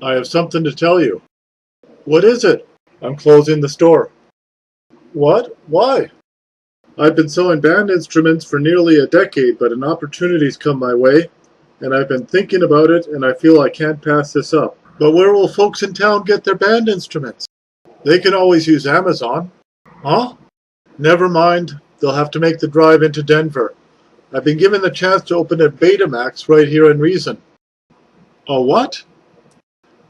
I have something to tell you. What is it? I'm closing the store. What? Why? I've been selling band instruments for nearly a decade, but an opportunity's come my way, and I've been thinking about it, and I feel I can't pass this up. But where will folks in town get their band instruments? They can always use Amazon. Huh? Never mind. They'll have to make the drive into Denver. I've been given the chance to open a Betamaxx right here in Reason. A what?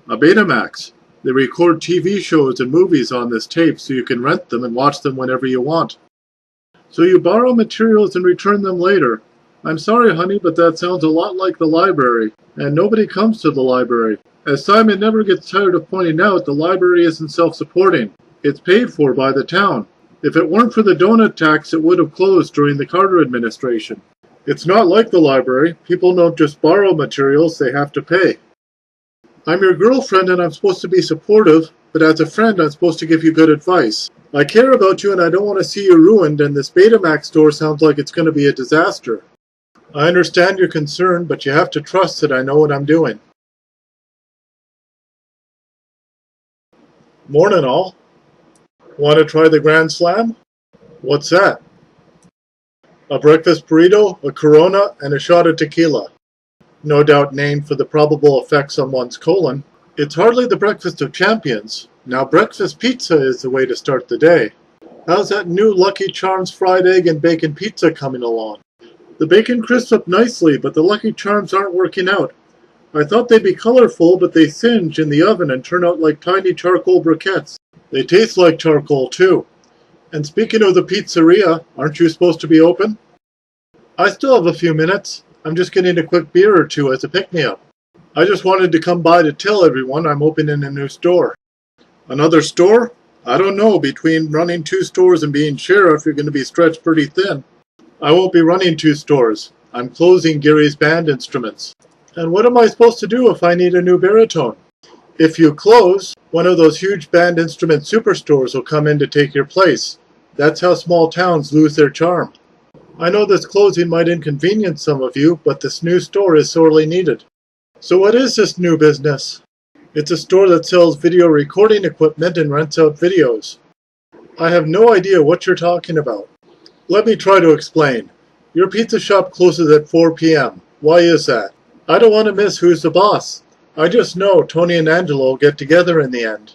A Betamaxx. They record TV shows and movies on this tape so you can rent them and watch them whenever you want. So you borrow materials and return them later. I'm sorry, honey, but that sounds a lot like the library, and nobody comes to the library. As Simon never gets tired of pointing out, the library isn't self-supporting. It's paid for by the town. If it weren't for the donut tax, it would have closed during the Carter administration. It's not like the library. People don't just borrow materials, they have to pay. I'm your girlfriend and I'm supposed to be supportive, but as a friend I'm supposed to give you good advice. I care about you and I don't want to see you ruined, and this Betamaxx store sounds like it's going to be a disaster. I understand your concern, but you have to trust that I know what I'm doing. Morning all. Want to try the Grand Slam? What's that? A breakfast burrito, a Corona, and a shot of tequila. No doubt named for the probable effects on one's colon. It's hardly the breakfast of champions. Now breakfast pizza is the way to start the day. How's that new Lucky Charms fried egg and bacon pizza coming along? The bacon crisps up nicely, but the Lucky Charms aren't working out. I thought they'd be colorful, but they singe in the oven and turn out like tiny charcoal briquettes. They taste like charcoal too. And speaking of the pizzeria, aren't you supposed to be open? I still have a few minutes. I'm just getting a quick beer or two as a pick-me-up. I just wanted to come by to tell everyone I'm opening a new store. Another store? I don't know. Between running 2 stores and being sheriff, you're going to be stretched pretty thin. I won't be running 2 stores. I'm closing Gary's Band Instruments. And what am I supposed to do if I need a new baritone? If you close, one of those huge band instrument superstores will come in to take your place. That's how small towns lose their charm. I know this closing might inconvenience some of you, but this new store is sorely needed. So what is this new business? It's a store that sells video recording equipment and rents out videos. I have no idea what you're talking about. Let me try to explain. Your pizza shop closes at 4 p.m. Why is that? I don't want to miss Who's the Boss. I just know Tony and Angelo will get together in the end.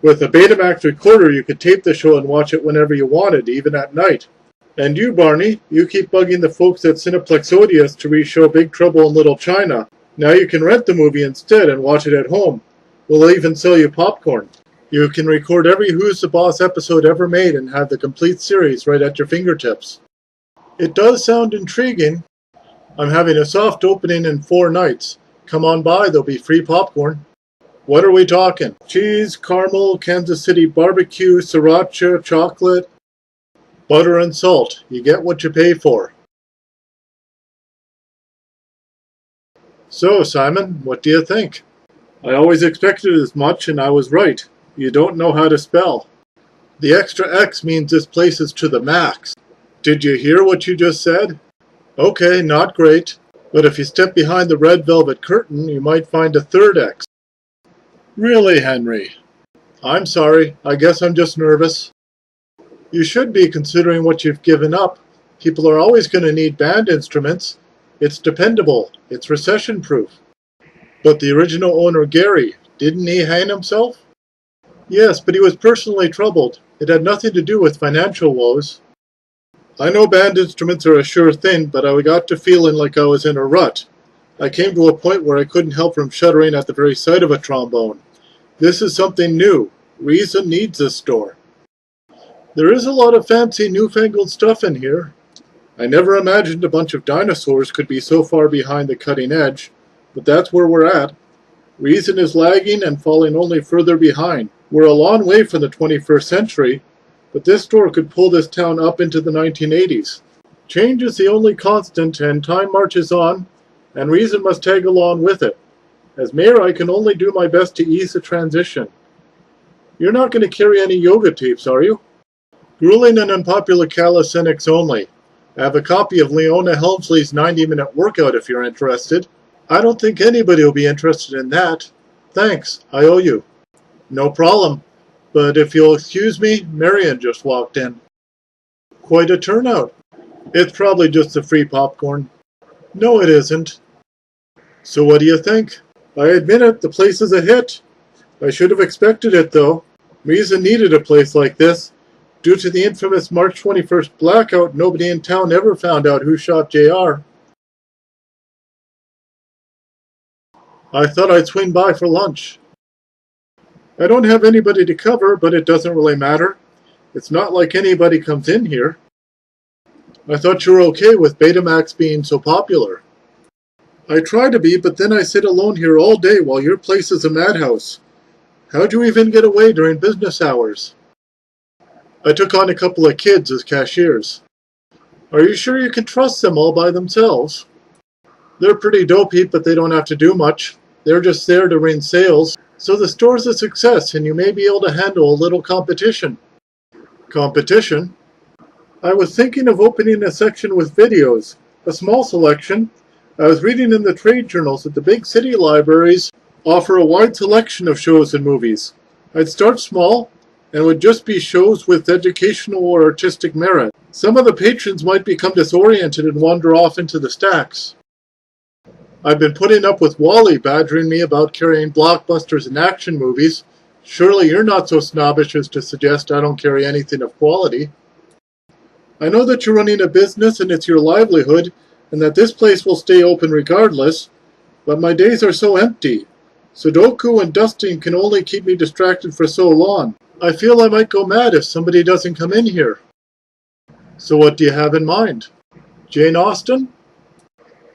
With a Betamaxx recorder, you could tape the show and watch it whenever you wanted, even at night. And you, Barney, you keep bugging the folks at Cineplex Odious to re-show Big Trouble in Little China. Now you can rent the movie instead and watch it at home. We'll even sell you popcorn. You can record every Who's the Boss episode ever made and have the complete series right at your fingertips. It does sound intriguing. I'm having a soft opening in 4 nights. Come on by, there'll be free popcorn. What are we talking? Cheese, caramel, Kansas City barbecue, sriracha, chocolate, butter and salt. You get what you pay for. So, Simon, what do you think? I always expected as much, and I was right. You don't know how to spell. The extra X means this place is to the max. Did you hear what you just said? Okay, not great. But if you step behind the red velvet curtain, you might find a 3rd X. Really, Henry? I'm sorry. I guess I'm just nervous. You should be, considering what you've given up. People are always going to need band instruments. It's dependable. It's recession-proof. But the original owner, Gary, didn't he hang himself? Yes, but he was personally troubled. It had nothing to do with financial woes. I know band instruments are a sure thing, but I got to feeling like I was in a rut. I came to a point where I couldn't help from shuddering at the very sight of a trombone. This is something new. Reason needs this store. There is a lot of fancy, newfangled stuff in here. I never imagined a bunch of dinosaurs could be so far behind the cutting edge, but that's where we're at. Reason is lagging and falling only further behind. We're a long way from the 21st century, but this store could pull this town up into the 1980s. Change is the only constant, and time marches on, and reason must tag along with it. As mayor, I can only do my best to ease the transition. You're not going to carry any yoga tapes, are you? Grueling and unpopular calisthenics only. I have a copy of Leona Helmsley's 90-minute workout if you're interested. I don't think anybody will be interested in that. Thanks, I owe you. No problem. But if you'll excuse me, Marion just walked in. Quite a turnout. It's probably just the free popcorn. No, it isn't. So what do you think? I admit it, the place is a hit. I should have expected it, though. Riza needed a place like this. Due to the infamous March 21st blackout, nobody in town ever found out who shot JR. I thought I'd swing by for lunch. I don't have anybody to cover, but it doesn't really matter. It's not like anybody comes in here. I thought you were okay with Betamaxx being so popular. I try to be, but then I sit alone here all day while your place is a madhouse. How'd you even get away during business hours? I took on a couple of kids as cashiers. Are you sure you can trust them all by themselves? They're pretty dopey, but they don't have to do much. They're just there to ring sales. So the store's a success, and you may be able to handle a little competition. Competition? I was thinking of opening a section with videos, a small selection. I was reading in the trade journals that the big city libraries offer a wide selection of shows and movies. I'd start small, and would just be shows with educational or artistic merit. Some of the patrons might become disoriented and wander off into the stacks. I've been putting up with Wally badgering me about carrying blockbusters and action movies. Surely you're not so snobbish as to suggest I don't carry anything of quality. I know that you're running a business and it's your livelihood, and that this place will stay open regardless, but my days are so empty. Sudoku and dusting can only keep me distracted for so long. I feel I might go mad if somebody doesn't come in here. So what do you have in mind? Jane Austen?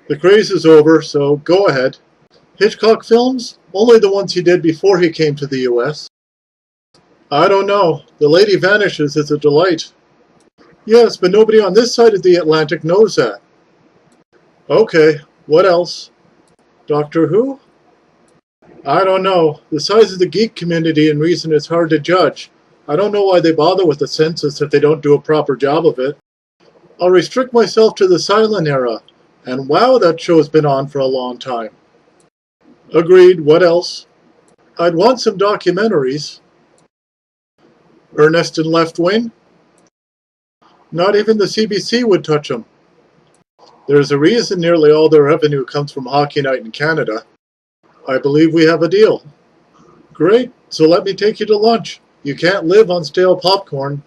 The craze is over, so go ahead. Hitchcock films? Only the ones he did before he came to the US. I don't know. The Lady Vanishes is a delight. Yes, but nobody on this side of the Atlantic knows that. Okay, what else? Doctor Who? I don't know. The size of the geek community in reason is hard to judge. I don't know why they bother with the census if they don't do a proper job of it. I'll restrict myself to the silent era. And wow, that show's been on for a long time. Agreed. What else? I'd want some documentaries. Ernest and Left Wing? Not even the CBC would touch them. There's a reason nearly all their revenue comes from Hockey Night in Canada. I believe we have a deal. Great, so let me take you to lunch. You can't live on stale popcorn.